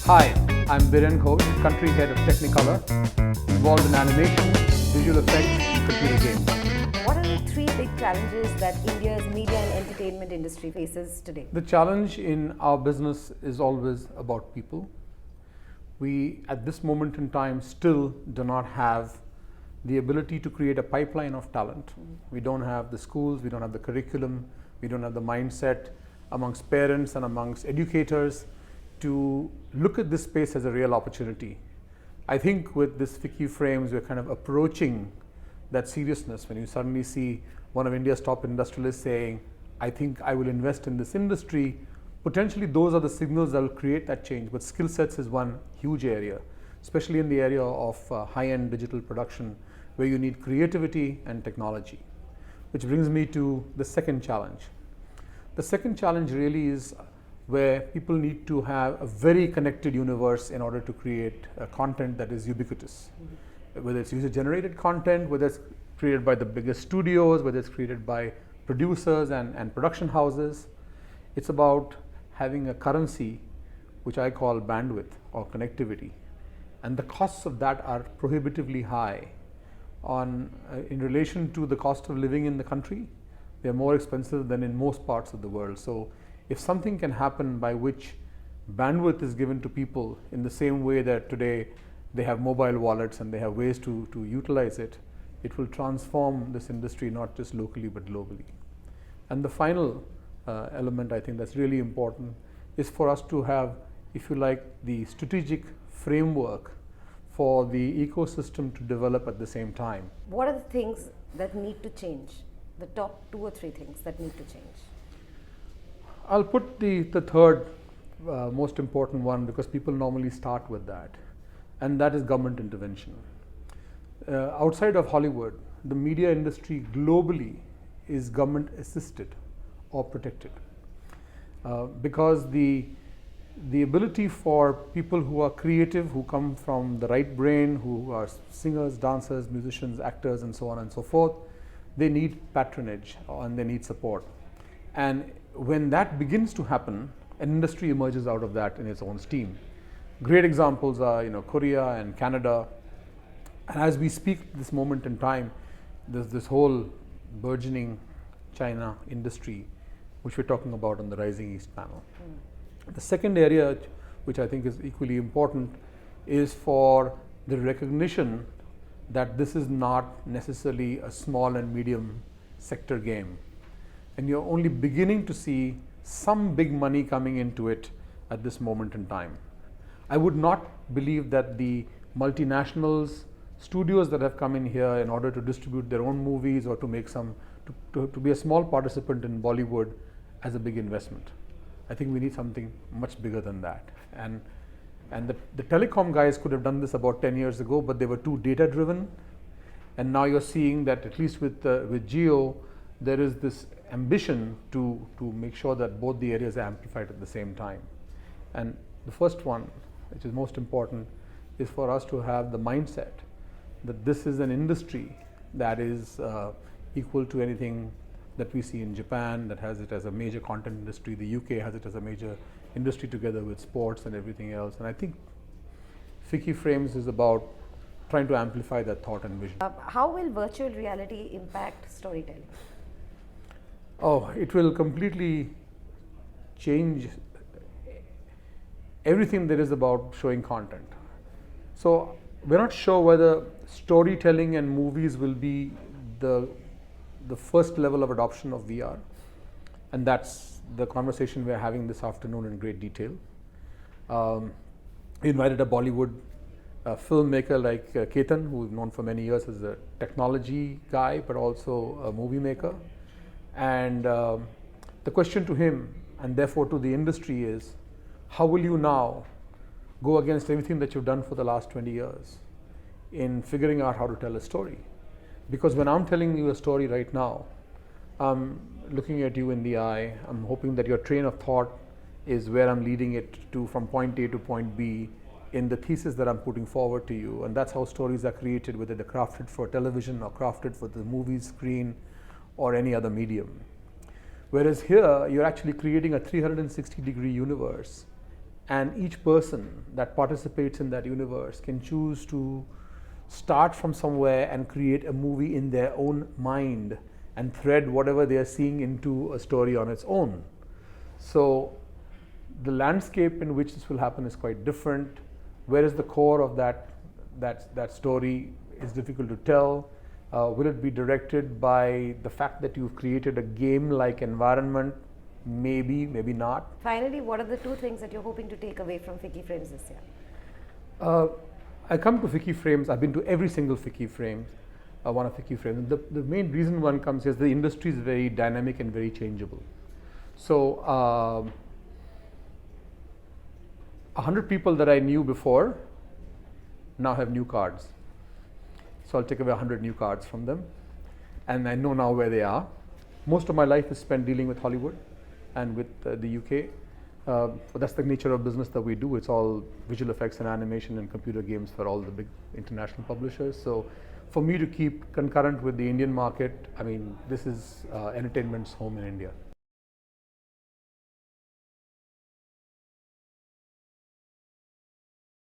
Hi, I'm Biren Ghose, Country Head of Technicolour, involved in animation, visual effects, and computer games. What are the three big challenges that India's media and entertainment industry faces today? The challenge in our business is always about people. We, at this moment in time, still do not have the ability to create a pipeline of talent. We don't have the schools, we don't have the curriculum, we don't have the mindset amongst parents and amongst educators to look at this space as a real opportunity. I think with this Ficci frames, we're kind of approaching that seriousness when you suddenly see one of India's top industrialists saying, I think I will invest in this industry. Potentially those are the signals that will create that change, but skill sets is one huge area, especially in the area of high-end digital production where you need creativity and technology. Which brings me to the second challenge. The second challenge really is where people need to have a very connected universe in order to create content that is ubiquitous. Whether it's user-generated content, whether it's created by the biggest studios, whether it's created by producers and production houses. It's about having a currency, which I call bandwidth or connectivity. And the costs of that are prohibitively high. In relation to the cost of living in the country, they're more expensive than in most parts of the world. So if something can happen by which bandwidth is given to people in the same way that today they have mobile wallets and they have ways to utilize it, it will transform this industry not just locally but globally. And the final element I think that's really important is for us to have, if you like, the strategic framework for the ecosystem to develop at the same time. What are the things that need to change? The top 2 or 3 things that need to change? I'll put the third most important one because people normally start with that, and that is government intervention. Outside of Hollywood, the media industry globally is government assisted or protected because the ability for people who are creative, who come from the right brain, who are singers, dancers, musicians, actors, and so on and so forth, they need patronage and they need support. And when that begins to happen, an industry emerges out of that in its own steam. Great examples are Korea and Canada. And as we speak this moment in time, there's this whole burgeoning China industry, which we're talking about on the Rising East panel. The second area, which I think is equally important, is for the recognition that this is not necessarily a small and medium sector game. And you're only beginning to see some big money coming into it at this moment in time. I would not believe that the multinationals, studios that have come in here in order to distribute their own movies or to make to be a small participant in Bollywood as a big investment. I think we need something much bigger than that. And the telecom guys could have done this about 10 years ago, but they were too data driven. And now you're seeing that at least with Jio, there is this ambition to make sure that both the areas are amplified at the same time. And the first one, which is most important, is for us to have the mindset that this is an industry that is equal to anything that we see in Japan, that has it as a major content industry. The UK has it as a major industry together with sports and everything else. And I think Ficci Frames is about trying to amplify that thought and vision. How will virtual reality impact storytelling? Oh, it will completely change everything there is about showing content. So we're not sure whether storytelling and movies will be the first level of adoption of VR, and that's the conversation we're having this afternoon in great detail. We invited a Bollywood filmmaker like Ketan, who's known for many years as a technology guy, but also a movie maker. And the question to him, and therefore to the industry, is how will you now go against everything that you've done for the last 20 years in figuring out how to tell a story? Because when I'm telling you a story right now, I'm looking at you in the eye, I'm hoping that your train of thought is where I'm leading it to from point A to point B in the thesis that I'm putting forward to you. And that's how stories are created, whether they're crafted for television or crafted for the movie screen or any other medium. Whereas here, you're actually creating a 360-degree universe and each person that participates in that universe can choose to start from somewhere and create a movie in their own mind and thread whatever they are seeing into a story on its own. So the landscape in which this will happen is quite different. Where is the core of that story is difficult to tell. Will it be directed by the fact that you've created a game-like environment? Maybe, maybe not. Finally, what are the 2 things that you're hoping to take away from Ficci Frames this year? I come to Ficci Frames, I've been to every single Ficci Frame, one of Ficci Frames. The main reason one comes is the industry is very dynamic and very changeable. So 100 people that I knew before now have new cards. So I'll take away 100 new cards from them, and I know now where they are. Most of my life is spent dealing with Hollywood and with the UK. But that's the nature of business that we do. It's all visual effects and animation and computer games for all the big international publishers. So for me to keep concurrent with the Indian market, I mean, this is entertainment's home in India.